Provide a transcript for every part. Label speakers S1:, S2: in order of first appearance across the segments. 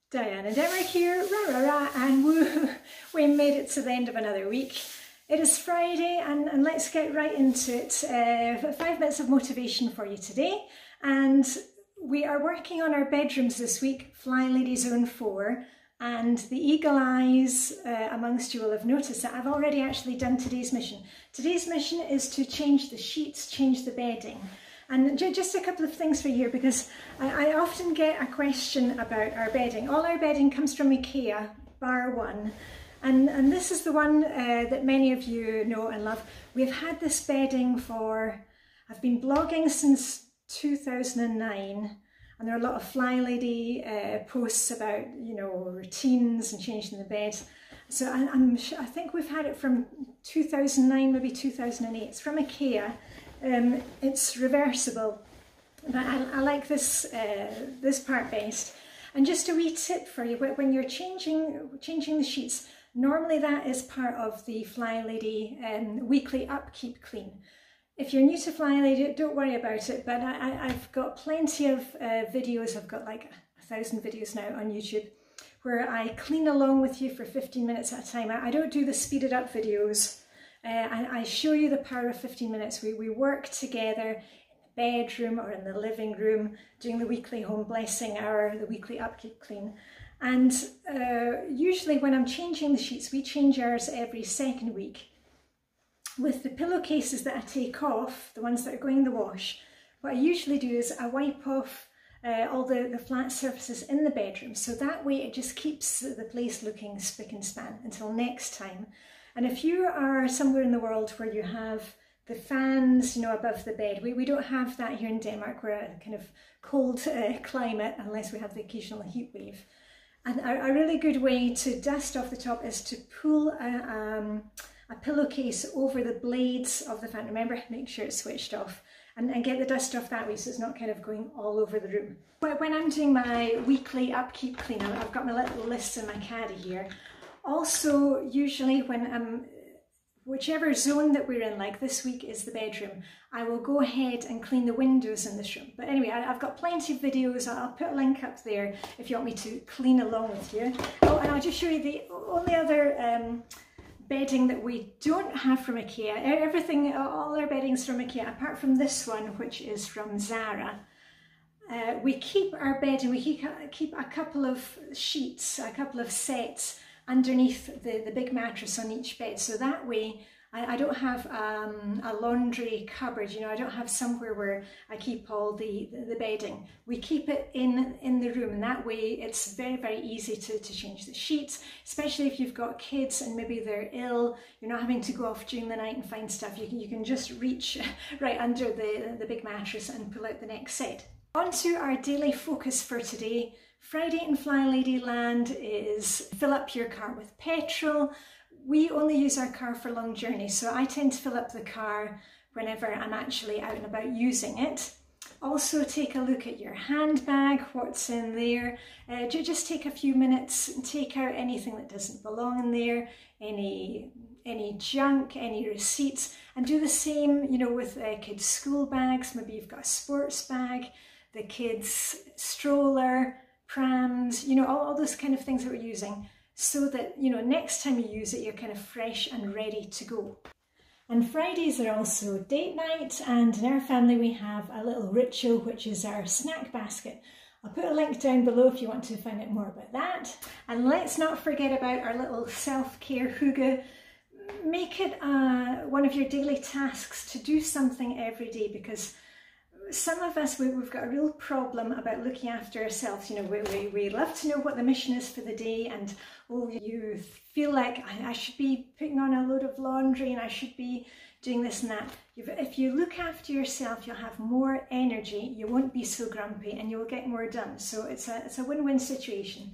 S1: Diane and Denmark here, rah rah rah, and woo, we made it to the end of another week. It is Friday and let's get right into it. 5 minutes of motivation for you today, and we are working on our bedrooms this week, Flylady Zone 4, and the eagle eyes amongst you will have noticed that I've already actually done today's mission. Today's mission is to change the sheets, change the bedding. And just a couple of things for you here, because I often get a question about our bedding. All our bedding comes from IKEA, bar one. And this is the one that many of you know and love. We've had this bedding for, I've been blogging since 2009. And there are a lot of Flylady posts about, you know, routines and changing the bed. So I think we've had it from 2009, maybe 2008. It's from IKEA. It's reversible, but I like this this part best. And just a wee tip for you: when you're changing the sheets, normally that is part of the Flylady weekly upkeep clean. If you're new to Flylady, don't worry about it. But I've got plenty of videos. I've got like 1,000 videos now on YouTube where I clean along with you for 15 minutes at a time. I don't do the speeded up videos. I show you the power of 15 minutes. We work together in the bedroom or in the living room, doing the weekly home blessing hour, the weekly upkeep clean. And usually when I'm changing the sheets, we change ours every second week. With the pillowcases that I take off, the ones that are going in the wash, what I usually do is I wipe off all the flat surfaces in the bedroom. So that way it just keeps the place looking spick and span until next time. And if you are somewhere in the world where you have the fans, you know, above the bed, we don't have that here in Denmark. We're a kind of cold climate unless we have the occasional heat wave. And a really good way to dust off the top is to pull a pillowcase over the blades of the fan. Remember, make sure it's switched off and get the dust off that way so it's not kind of going all over the room. When I'm doing my weekly upkeep clean, I've got my little list in my caddy here. Also, usually when whichever zone that we're in, like this week is the bedroom, I will go ahead and clean the windows in this room. But anyway, I've got plenty of videos. I'll put a link up there if you want me to clean along with you. Oh, and I'll just show you the only other bedding that we don't have from IKEA. Everything, all our bedding's from IKEA, apart from this one, which is from Zara. We keep our bedding, we keep a couple of sheets, a couple of sets underneath the big mattress on each bed, so that way I don't have a laundry cupboard, you know, I don't have somewhere where I keep all the bedding. We keep it in the room, and that way it's very, very easy to change the sheets, especially if you've got kids and maybe they're ill. You're not having to go off during the night and find stuff. You can just reach right under the big mattress and pull out the next set. On to our daily focus for today. Friday in Flylady land is fill up your car with petrol. We only use our car for long journeys, so I tend to fill up the car whenever I'm actually out and about using it. Also take a look at your handbag, what's in there. Just take a few minutes and take out anything that doesn't belong in there, any junk, any receipts, and do the same, you know, with kids' school bags. Maybe you've got a sports bag, the kids' stroller, prams, you know, all those kind of things that we're using, so that, you know, next time you use it, you're kind of fresh and ready to go. And Fridays are also date night, and in our family we have a little ritual, which is our snack basket. I'll put a link down below if you want to find out more about that. And let's not forget about our little self-care Hygge. Make it one of your daily tasks to do something every day, because some of us, we've got a real problem about looking after ourselves. You know, we love to know what the mission is for the day, and oh, you feel like I should be putting on a load of laundry and I should be doing this and that. If you look after yourself, you'll have more energy, you won't be so grumpy, and you'll get more done. So it's a win-win situation.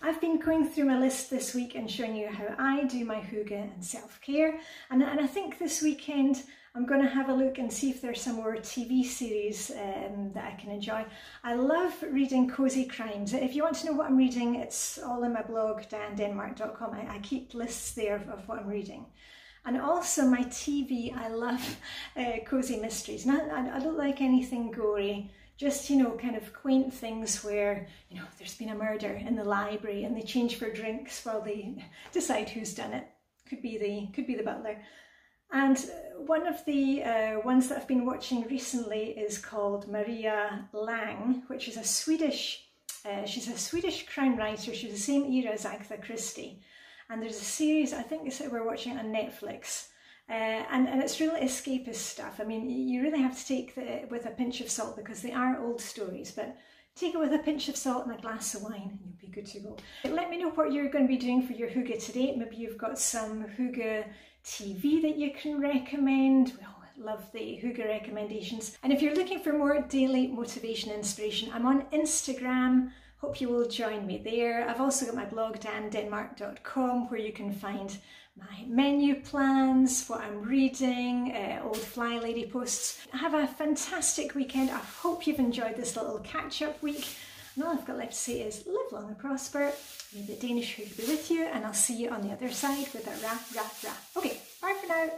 S1: I've been going through my list this week and showing you how I do my Hygge and self-care, and I think this weekend I'm going to have a look and see if there's some more TV series that I can enjoy. I love reading cosy crimes. If you want to know what I'm reading, it's all in my blog, dianedenmark.com. I keep lists there of what I'm reading. And also my TV, I love cosy mysteries. I don't like anything gory. Just, you know, kind of quaint things where, you know, there's been a murder in the library and they change for drinks while they decide who's done it. Could be the butler. And one of the ones that I've been watching recently is called Maria Lang, which is a Swedish, she's a Swedish crime writer. She's the same era as Agatha Christie. And there's a series, I think we're watching it on Netflix. And it's really escapist stuff. I mean, you really have to take it with a pinch of salt because they are old stories, but take it with a pinch of salt and a glass of wine and you'll be good to go. Let me know what you're going to be doing for your Hygge today. Maybe you've got some Hygge TV that you can recommend. We all love the Hygge recommendations. And if you're looking for more daily motivation and inspiration, I'm on Instagram. Hope you will join me there. I've also got my blog, dianedenmark.com, where you can find my menu plans, what I'm reading, old Flylady posts. Have a fantastic weekend. I hope you've enjoyed this little catch-up week. And all I've got left to say is live long and prosper. May the Danish Hygge be with you, and I'll see you on the other side with a ra, ra, ra. Okay, bye for now.